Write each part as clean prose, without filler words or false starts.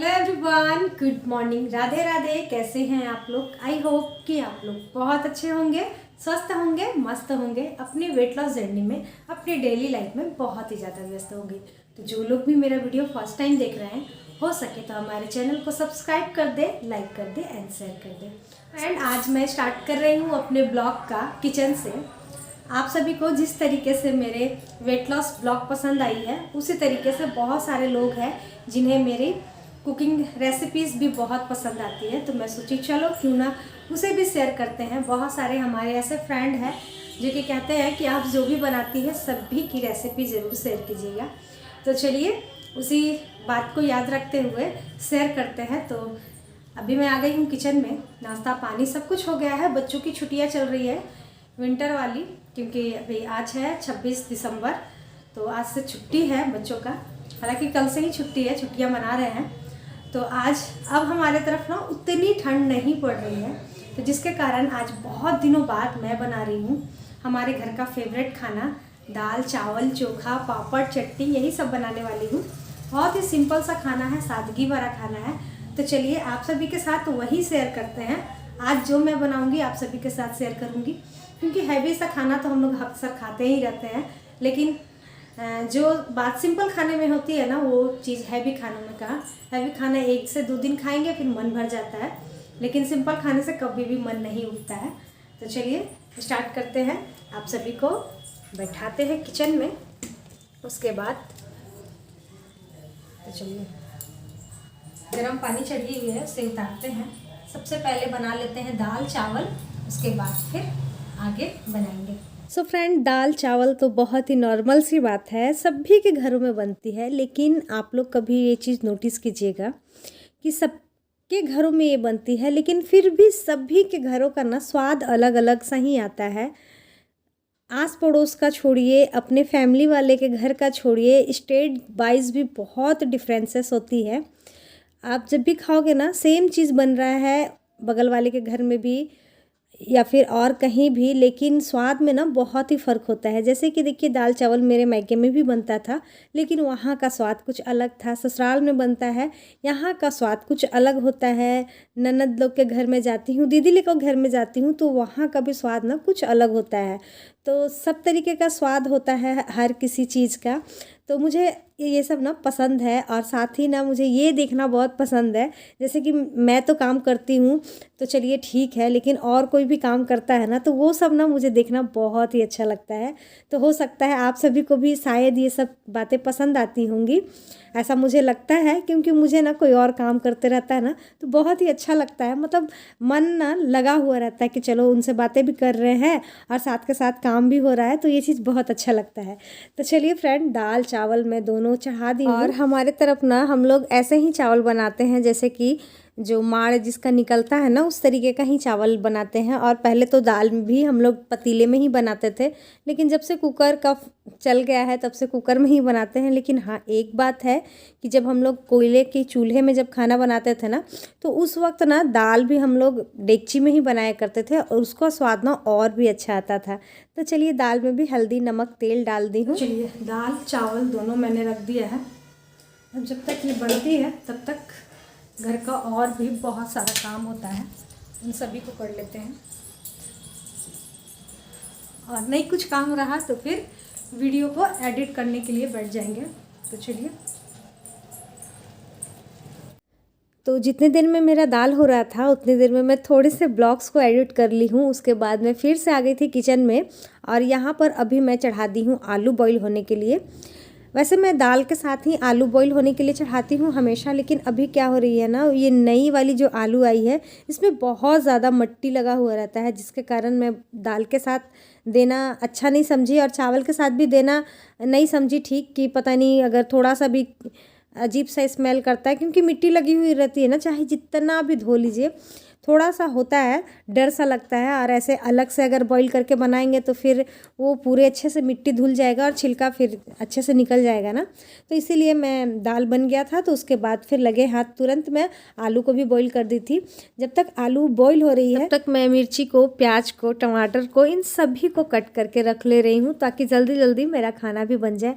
Hello everyone, good morning, Radhe Radhe. कैसे हैं आप लोग? आई होप कि आप लोग बहुत अच्छे होंगे, स्वस्थ होंगे, मस्त होंगे, अपनी वेट लॉस जर्नी में, अपनी डेली लाइफ में बहुत ही ज़्यादा व्यस्त होंगे। तो जो लोग भी मेरा वीडियो फर्स्ट टाइम देख रहे हैं, हो सके तो हमारे चैनल को सब्सक्राइब कर दे, लाइक कर दे एंड शेयर कर दे। फ्रेंड, आज मैं स्टार्ट कर रही हूँ अपने ब्लॉग का किचन से। आप सभी को जिस तरीके से मेरे वेट लॉस ब्लॉग पसंद आई है, उसी तरीके से बहुत सारे लोग हैं जिन्हें मेरी कुकिंग रेसिपीज़ भी बहुत पसंद आती है। तो मैं सोची चलो क्यों ना उसे भी शेयर करते हैं। बहुत सारे हमारे ऐसे फ्रेंड हैं जो कि कहते हैं कि आप जो भी बनाती है सभी की रेसिपी ज़रूर शेयर कीजिएगा। तो चलिए उसी बात को याद रखते हुए शेयर करते हैं। तो अभी मैं आ गई हूँ किचन में। नाश्ता पानी सब कुछ हो गया है। बच्चों की छुट्टियाँ चल रही है विंटर वाली, क्योंकि अभी आज है 26 दिसंबर, तो आज से छुट्टी है बच्चों का। हालांकि कल से ही छुट्टी है, छुट्टियां मना रहे हैं। तो आज अब हमारे तरफ ना उतनी ठंड नहीं पड़ रही है, तो जिसके कारण आज बहुत दिनों बाद मैं बना रही हूँ हमारे घर का फेवरेट खाना, दाल चावल चोखा पापड़ चटनी, यही सब बनाने वाली हूँ। बहुत ही सिंपल सा खाना है, सादगी भरा खाना है। तो चलिए आप सभी के साथ वही शेयर करते हैं। आज जो मैं बनाऊँगी आप सभी के साथ शेयर करूँगी, क्योंकि हैवी सा खाना तो हम लोग अक्सर खाते ही रहते हैं, लेकिन जो बात सिंपल खाने में होती है ना, वो चीज़ हैवी खानों में कहा। हैवी खाना 1 से 2 दिन खाएंगे फिर मन भर जाता है, लेकिन सिंपल खाने से कभी भी मन नहीं उठता है। तो चलिए स्टार्ट करते हैं। आप सभी को बैठाते हैं किचन में। उसके बाद तो चलिए गर्म पानी चढ़ी हुई है, उसे उतारते हैं। सबसे पहले बना लेते हैं दाल चावल, उसके बाद फिर आगे बनाएंगे। सो फ्रेंड, दाल चावल तो बहुत ही नॉर्मल सी बात है, सभी के घरों में बनती है। लेकिन आप लोग कभी ये चीज़ नोटिस कीजिएगा कि सबके घरों में ये बनती है, लेकिन फिर भी सभी के घरों का ना स्वाद अलग अलग सा ही आता है। आस पड़ोस का छोड़िए, अपने फैमिली वाले के घर का छोड़िए, स्टेट वाइज भी बहुत डिफरेंसेस होती है। आप जब भी खाओगे ना, सेम चीज़ बन रहा है बगल वाले के घर में भी या फिर और कहीं भी, लेकिन स्वाद में ना बहुत ही फ़र्क होता है। जैसे कि देखिए, दाल चावल मेरे मायके में भी बनता था, लेकिन वहाँ का स्वाद कुछ अलग था। ससुराल में बनता है, यहाँ का स्वाद कुछ अलग होता है। ननद लोग के घर में जाती हूँ, दीदी लोग के घर में जाती हूँ, तो वहाँ का भी स्वाद ना कुछ अलग होता है। तो सब तरीके का स्वाद होता है हर किसी चीज़ का। तो मुझे ये सब ना पसंद है, और साथ ही ना मुझे ये देखना बहुत पसंद है। जैसे कि मैं तो काम करती हूँ तो चलिए ठीक है, लेकिन और कोई भी काम करता है ना, तो वो सब ना मुझे देखना बहुत ही अच्छा लगता है। तो हो सकता है आप सभी को भी शायद ये सब बातें पसंद आती होंगी, ऐसा मुझे लगता है। क्योंकि मुझे ना कोई और काम करते रहता है ना, तो बहुत ही अच्छा लगता है। मतलब मन ना लगा हुआ रहता है कि चलो उनसे बातें भी कर रहे हैं और साथ के साथ काम भी हो रहा है, तो ये चीज़ बहुत अच्छा लगता है। तो चलिए फ्रेंड, दाल चावल मैं दोनों चढ़ा दी हूँ। और हमारे तरफ ना हम लोग ऐसे ही चावल बनाते हैं, जैसे कि जो माड़ जिसका निकलता है ना, उस तरीके का ही चावल बनाते हैं। और पहले तो दाल भी हम लोग पतीले में ही बनाते थे, लेकिन जब से कुकर का चल गया है तब से कुकर में ही बनाते हैं। लेकिन हाँ, एक बात है कि जब हम लोग कोयले के चूल्हे में जब खाना बनाते थे ना, तो उस वक्त ना दाल भी हम लोग डेगची में ही बनाया करते थे, और उसका स्वाद ना और भी अच्छा आता था। तो चलिए दाल में भी हल्दी नमक तेल डाल दी हूँ। चलिए दाल चावल दोनों मैंने रख दिया है। अब जब तक ये बनती है तब तक घर का और भी बहुत सारा काम होता है, उन सभी को कर लेते हैं। और नहीं कुछ काम रहा तो फिर वीडियो को एडिट करने के लिए बैठ जाएंगे। तो चलिए, तो जितने देर में मेरा दाल हो रहा था उतनी देर में मैं थोड़े से ब्लॉग्स को एडिट कर ली हूँ। उसके बाद मैं फिर से आ गई थी किचन में, और यहाँ पर अभी मैं चढ़ा दी हूँ आलू बॉईल होने के लिए। वैसे मैं दाल के साथ ही आलू बॉईल होने के लिए चढ़ाती हूँ हमेशा, लेकिन अभी क्या हो रही है ना, ये नई वाली जो आलू आई है इसमें बहुत ज़्यादा मिट्टी लगा हुआ रहता है, जिसके कारण मैं दाल के साथ देना अच्छा नहीं समझी, और चावल के साथ भी देना नहीं समझी ठीक, कि पता नहीं अगर थोड़ा सा भी अजीब सा स्मेल करता है, क्योंकि मिट्टी लगी हुई रहती है ना, चाहे जितना भी धो लीजिए। थोड़ा सा होता है, डर सा लगता है। और ऐसे अलग से अगर बॉईल करके बनाएंगे तो फिर वो पूरे अच्छे से मिट्टी धुल जाएगा और छिलका फिर अच्छे से निकल जाएगा ना। तो इसीलिए मैं दाल बन गया था तो उसके बाद फिर लगे हाथ तुरंत मैं आलू को भी बॉईल कर दी थी। जब तक आलू बॉईल हो रही है तब तक मैं मिर्ची को, प्याज को, टमाटर को, इन सभी को कट करके रख ले रही हूँ ताकि जल्दी जल्दी मेरा खाना भी बन जाए।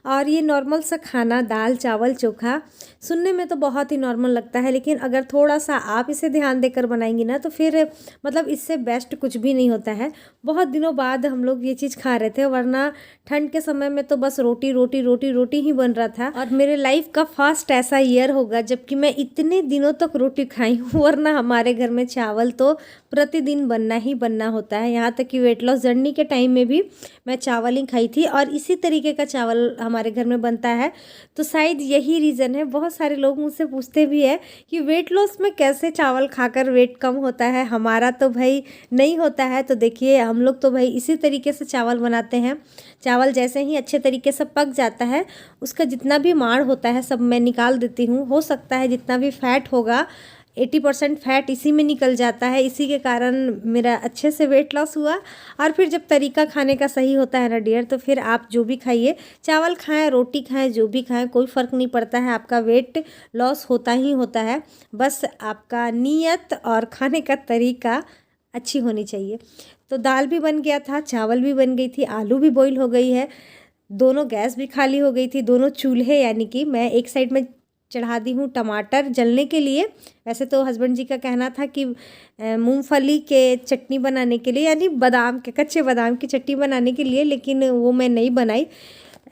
और ये नॉर्मल सा खाना, दाल चावल चोखा, सुनने में तो बहुत ही नॉर्मल लगता है, लेकिन अगर थोड़ा सा आप इसे ध्यान देकर बनाएंगी ना तो फिर मतलब इससे बेस्ट कुछ भी नहीं होता है। बहुत दिनों बाद हम लोग ये चीज़ खा रहे थे, वरना ठंड के समय में तो बस रोटी रोटी रोटी रोटी ही बन रहा था। और मेरे लाइफ का फर्स्ट ऐसा ईयर होगा जबकि मैं इतने दिनों तक रोटी खाई हूँ, वरना हमारे घर में चावल तो प्रतिदिन बनना ही बनना होता है। यहाँ तक कि वेट लॉस जर्नी के टाइम में भी मैं चावल ही खाई थी और इसी तरीके का चावल हमारे घर में बनता है। तो शायद यही रीज़न है। बहुत सारे लोग मुझसे पूछते भी है कि वेट लॉस में कैसे चावल खाकर वेट कम होता है, हमारा तो भाई नहीं होता है। तो देखिए हम लोग तो भाई इसी तरीके से चावल बनाते हैं। चावल जैसे ही अच्छे तरीके से पक जाता है, उसका जितना भी माड़ होता है सब मैं निकाल देती हूँ। हो सकता है जितना भी फैट होगा 80% फैट इसी में निकल जाता है। इसी के कारण मेरा अच्छे से वेट लॉस हुआ। और फिर जब तरीका खाने का सही होता है ना डियर, तो फिर आप जो भी खाइए, चावल खाएं, रोटी खाएं, जो भी खाएं, कोई फ़र्क नहीं पड़ता है, आपका वेट लॉस होता ही होता है। बस आपका नीयत और खाने का तरीका अच्छी होनी चाहिए। तो दाल भी बन गया था, चावल भी बन गई थी, आलू भी बॉईल हो गई है, दोनों गैस भी खाली हो गई थी, दोनों चूल्हे, यानी कि मैं एक साइड में चढ़ा दी हूँ टमाटर जलने के लिए। वैसे तो हस्बैंड जी का कहना था कि मूंगफली के चटनी बनाने के लिए, यानी बादाम के, कच्चे बादाम की चटनी बनाने के लिए, लेकिन वो मैं नहीं बनाई।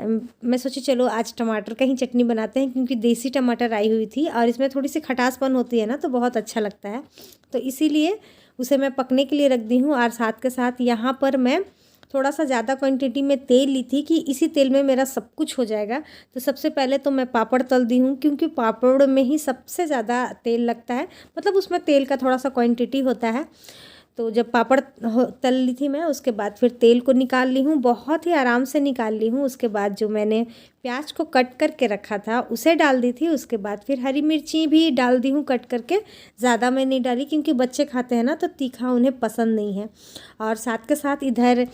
मैं सोची चलो आज टमाटर का ही चटनी बनाते हैं, क्योंकि देसी टमाटर आई हुई थी और इसमें थोड़ी सी खटासपन होती है ना, तो बहुत अच्छा लगता है। तो इसीलिए उसे मैं पकने के लिए रख दी हूँ। और साथ के साथ यहाँ पर मैं थोड़ा सा ज़्यादा क्वांटिटी में तेल ली थी कि इसी तेल में मेरा सब कुछ हो जाएगा। तो सबसे पहले तो मैं पापड़ तल दी हूँ, क्योंकि पापड़ में ही सबसे ज़्यादा तेल लगता है, मतलब उसमें तेल का थोड़ा सा क्वांटिटी होता है। तो जब पापड़ तल ली थी मैं, उसके बाद फिर तेल को निकाल ली हूँ, बहुत ही आराम से निकाल ली हूँ। उसके बाद जो मैंने प्याज को कट करके रखा था उसे डाल दी थी। उसके बाद फिर हरी मिर्ची भी डाल दी हूँ कट करके, ज़्यादा मैं नहीं डाली क्योंकि बच्चे खाते हैं ना तो तीखा उन्हें पसंद नहीं है। और साथ के साथ इधर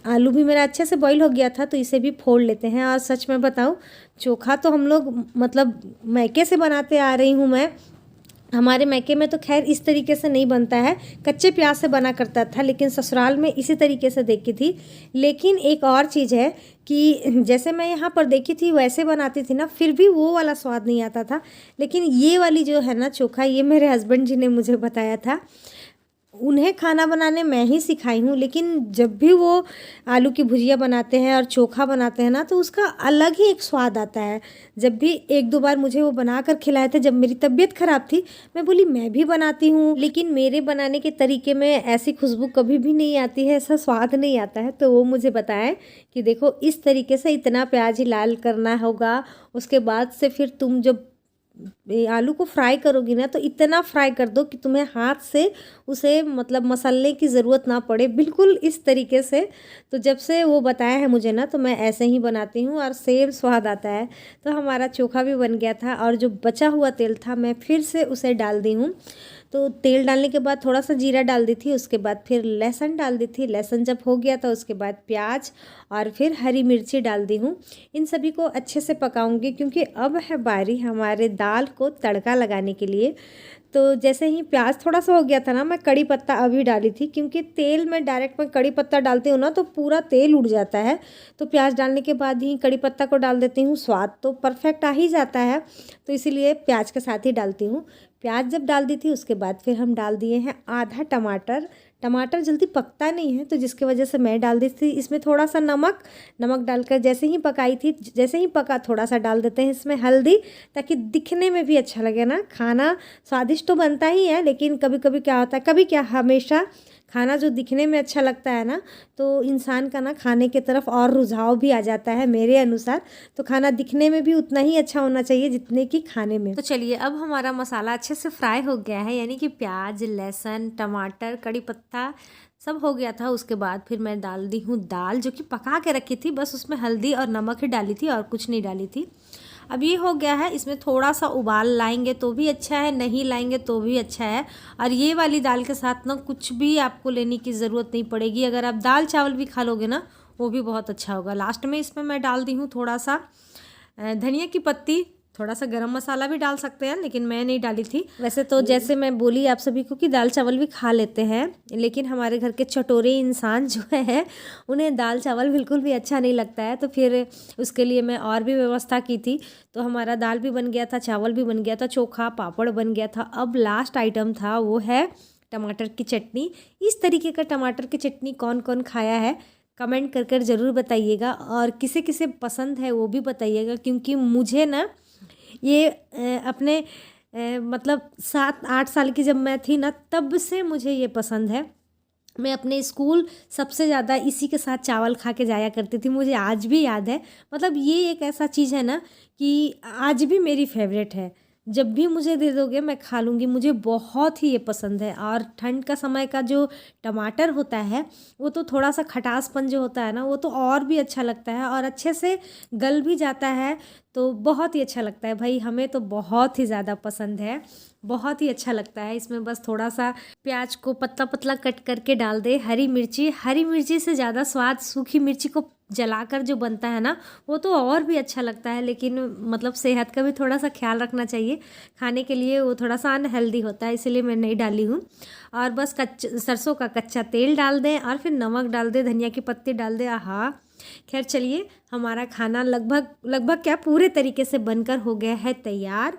आलू भी मेरा अच्छे से बॉईल हो गया था, तो इसे भी फोड़ लेते हैं। और सच में बताऊँ, चोखा तो हम लोग मतलब मैके से बनाते आ रही हूँ मैं। हमारे मैके में तो खैर इस तरीके से नहीं बनता है, कच्चे प्याज से बना करता था, लेकिन ससुराल में इसी तरीके से देखी थी। लेकिन एक और चीज़ है कि जैसे मैं यहाँ पर देखी थी वैसे बनाती थी ना, फिर भी वो वाला स्वाद नहीं आता था। लेकिन ये वाली जो है ना चोखा, ये मेरे हस्बैंड जी ने मुझे बताया था। उन्हें खाना बनाने मैं ही सिखाई हूँ, लेकिन जब भी वो आलू की भुजिया बनाते हैं और चोखा बनाते हैं ना, तो उसका अलग ही एक स्वाद आता है। जब भी एक दो बार मुझे वो बना कर खिलाए थे, जब मेरी तबीयत ख़राब थी, मैं बोली मैं भी बनाती हूँ, लेकिन मेरे बनाने के तरीके में ऐसी खुशबू कभी भी नहीं आती है, ऐसा स्वाद नहीं आता है। तो वो मुझे बताएं कि देखो इस तरीके से इतना प्याज ही लाल करना होगा, उसके बाद से फिर तुम जब आलू को फ्राई करोगी ना, तो इतना फ्राई कर दो कि तुम्हें हाथ से उसे मतलब मसाले की ज़रूरत ना पड़े, बिल्कुल इस तरीके से। तो जब से वो बताया है मुझे ना, तो मैं ऐसे ही बनाती हूँ और सेम स्वाद आता है। तो हमारा चोखा भी बन गया था और जो बचा हुआ तेल था मैं फिर से उसे डाल दी हूँ। तो तेल डालने के बाद थोड़ा सा जीरा डाल दी थी, उसके बाद फिर लहसुन डाल दी थी। लहसुन जब हो गया था उसके बाद प्याज और फिर हरी मिर्ची डाल दी हूँ। इन सभी को अच्छे से पकाऊंगी, क्योंकि अब है बारी हमारे दाल को तड़का लगाने के लिए। तो जैसे ही प्याज थोड़ा सा हो गया था ना, मैं कड़ी पत्ता अभी डाली थी, क्योंकि तेल में डायरेक्ट मैं कड़ी पत्ता डालती हूँ ना तो पूरा तेल उड़ जाता है। तो प्याज डालने के बाद ही कड़ी पत्ता को डाल देती हूँ, स्वाद तो परफेक्ट आ ही जाता है। तो इसीलिए प्याज के साथ ही डालती हूँ। प्याज जब डाल दी थी उसके बाद फिर हम डाल दिए हैं आधा टमाटर। टमाटर जल्दी पकता नहीं है, तो जिसकी वजह से मैं डाल दी थी इसमें थोड़ा सा नमक डालकर जैसे ही पकाई थी, जैसे ही पका थोड़ा सा डाल देते हैं इसमें हल्दी, ताकि दिखने में भी अच्छा लगे ना। खाना स्वादिष्ट तो बनता ही है, लेकिन कभी कभी क्या होता है, कभी क्या हमेशा खाना जो दिखने में अच्छा लगता है ना, तो इंसान का ना खाने की तरफ और रुझाव भी आ जाता है मेरे अनुसार। तो खाना दिखने में भी उतना ही अच्छा होना चाहिए जितने कि खाने में। तो चलिए अब हमारा मसाला अच्छे से फ्राई हो गया है, यानी कि प्याज, लहसुन, टमाटर, कड़ी पत्ता सब हो गया था। उसके बाद फिर मैं डाल दी हूँ दाल, जो कि पका के रखी थी, बस उसमें हल्दी और नमक ही डाली थी और कुछ नहीं डाली थी। अब ये हो गया है, इसमें थोड़ा सा उबाल लाएंगे तो भी अच्छा है, नहीं लाएंगे तो भी अच्छा है। और ये वाली दाल के साथ ना कुछ भी आपको लेने की ज़रूरत नहीं पड़ेगी, अगर आप दाल चावल भी खा लोगे ना वो भी बहुत अच्छा होगा। लास्ट में इसमें मैं डाल दी हूँ थोड़ा सा धनिया की पत्ती, थोड़ा सा गरम मसाला भी डाल सकते हैं, लेकिन मैं नहीं डाली थी। वैसे तो जैसे मैं बोली आप सभी को कि दाल चावल भी खा लेते हैं, लेकिन हमारे घर के चटोरे इंसान जो है उन्हें दाल चावल बिल्कुल भी अच्छा नहीं लगता है। तो फिर उसके लिए मैं और भी व्यवस्था की थी। तो हमारा दाल भी बन गया था, चावल भी बन गया था, चोखा पापड़ बन गया था। अब लास्ट आइटम था वो है टमाटर की चटनी। इस तरीके का टमाटर की चटनी कौन कौन खाया है कमेंट कर कर ज़रूर बताइएगा, और किसे किसे पसंद है वो भी बताइएगा, क्योंकि मुझे ना ये अपने मतलब 7-8 साल की जब मैं थी ना तब से मुझे ये पसंद है। मैं अपने स्कूल सबसे ज़्यादा इसी के साथ चावल खा के जाया करती थी, मुझे आज भी याद है। मतलब ये एक ऐसा चीज़ है ना कि आज भी मेरी फेवरेट है, जब भी मुझे दे दोगे मैं खा लूँगी, मुझे बहुत ही ये पसंद है। और ठंड का समय का जो टमाटर होता है वो तो थोड़ा सा खटासपन जो होता है ना वो तो और भी अच्छा लगता है, और अच्छे से गल भी जाता है, तो बहुत ही अच्छा लगता है भाई। हमें तो बहुत ही ज़्यादा पसंद है, बहुत ही अच्छा लगता है। इसमें बस थोड़ा सा प्याज को पतला पतला कट करके डाल दे, हरी मिर्ची से ज़्यादा स्वाद सूखी मिर्ची को जलाकर जो बनता है ना वो तो और भी अच्छा लगता है। लेकिन मतलब सेहत का भी थोड़ा सा ख्याल रखना चाहिए, खाने के लिए वो थोड़ा सा अनहेल्दी होता है, इसलिए मैं नहीं डाली हूँ। और बस सरसों का कच्चा तेल डाल दें और फिर नमक डाल दें, धनिया की पत्ती डाल दें। आहा, खैर चलिए, हमारा खाना लगभग क्या पूरे तरीके से बनकर हो गया है तैयार।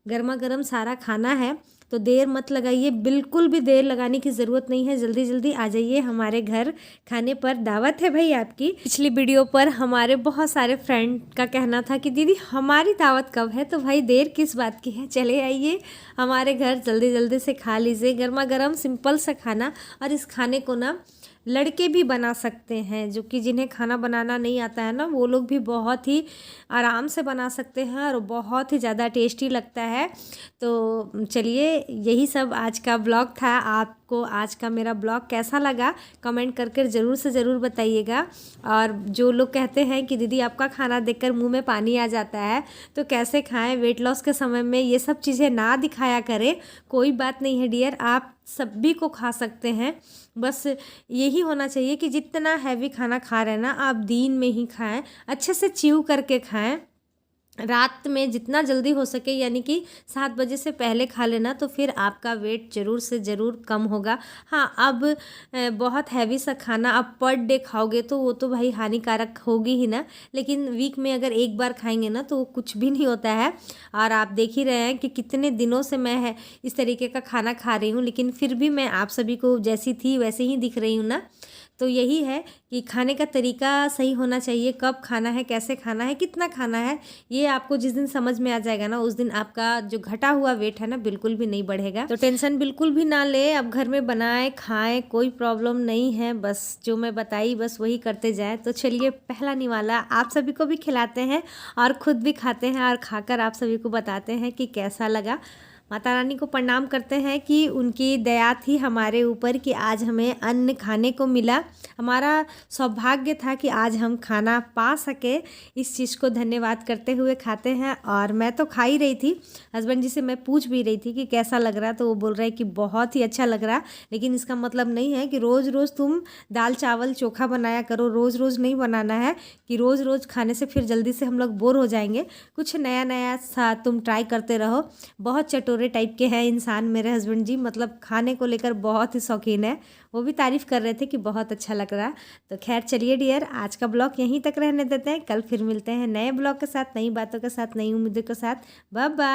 गर्मा गर्म सारा खाना है, तो देर मत लगाइए, बिल्कुल भी देर लगाने की ज़रूरत नहीं है। जल्दी जल्दी आ जाइए हमारे घर, खाने पर दावत है भाई आपकी। पिछली वीडियो पर हमारे बहुत सारे फ्रेंड का कहना था कि दीदी हमारी दावत कब है, तो भाई देर किस बात की है, चले आइए हमारे घर, जल्दी जल्दी से खा लीजिए गर्मा गर्म सिंपल सा खाना। और इस खाने को ना लड़के भी बना सकते हैं, जो कि जिन्हें खाना बनाना नहीं आता है ना वो लोग भी बहुत ही आराम से बना सकते हैं और बहुत ही ज़्यादा टेस्टी लगता है। तो चलिए, यही सब आज का ब्लॉग था। आपको आज का मेरा ब्लॉग कैसा लगा कमेंट करके ज़रूर से ज़रूर बताइएगा। और जो लोग कहते हैं कि दीदी आपका खाना देखकर मुंह में पानी आ जाता है, तो कैसे खाएं, वेट लॉस के समय में ये सब चीज़ें ना दिखाया करें, कोई बात नहीं है डियर, आप सभी को खा सकते हैं। बस यही होना चाहिए कि जितना हैवी खाना खा रहे हैं ना आप दिन में ही खाएं, अच्छे से च्यू करके खाएं। रात में जितना जल्दी हो सके, यानी कि 7 बजे से पहले खा लेना, तो फिर आपका वेट ज़रूर से ज़रूर कम होगा। हाँ, अब बहुत हैवी सा खाना आप पर डे खाओगे तो वो तो भाई हानिकारक होगी ही ना, लेकिन वीक में अगर एक बार खाएंगे ना तो वो कुछ भी नहीं होता है। और आप देख ही रहे हैं कि कितने दिनों से मैं इस तरीके का खाना खा रही हूँ, लेकिन फिर भी मैं आप सभी को जैसी थी वैसे ही दिख रही हूँ ना। तो यही है कि खाने का तरीका सही होना चाहिए, कब खाना है, कैसे खाना है, कितना खाना है, ये आपको जिस दिन समझ में आ जाएगा ना उस दिन आपका जो घटा हुआ वेट है ना बिल्कुल भी नहीं बढ़ेगा। तो टेंशन बिल्कुल भी ना ले, अब घर में बनाएं खाएं, कोई प्रॉब्लम नहीं है, बस जो मैं बताई बस वही करते जाएं। तो चलिए, पहला निवाला आप सभी को भी खिलाते हैं और खुद भी खाते हैं, और खाकर आप सभी को बताते हैं कि कैसा लगा। माता रानी को प्रणाम करते हैं कि उनकी दया थी हमारे ऊपर कि आज हमें अन्न खाने को मिला, हमारा सौभाग्य था कि आज हम खाना पा सके। इस चीज़ को धन्यवाद करते हुए खाते हैं। और मैं तो खा ही रही थी, हस्बैंड जी से मैं पूछ भी रही थी कि कैसा लग रहा, तो वो बोल रहे कि बहुत ही अच्छा लग रहा। लेकिन इसका मतलब नहीं है कि रोज़ रोज़ तुम दाल चावल चोखा बनाया करो, रोज़ रोज़ नहीं बनाना है कि रोज़ रोज़ खाने से फिर जल्दी से हम लोग बोर हो जाएंगे। कुछ नया नया सा तुम ट्राई करते रहो। बहुत चटोरे टाइप के हैं इंसान मेरे हस्बैंड जी, मतलब खाने को लेकर बहुत ही शौकीन है, वो भी तारीफ़ कर रहे थे कि बहुत अच्छा लग रहा। तो खैर चलिए डियर, आज का ब्लॉग यहीं तक रहने देते हैं, कल फिर मिलते हैं नए ब्लॉग के साथ, नई बातों के साथ, नई उम्मीदों के साथ। Bye bye.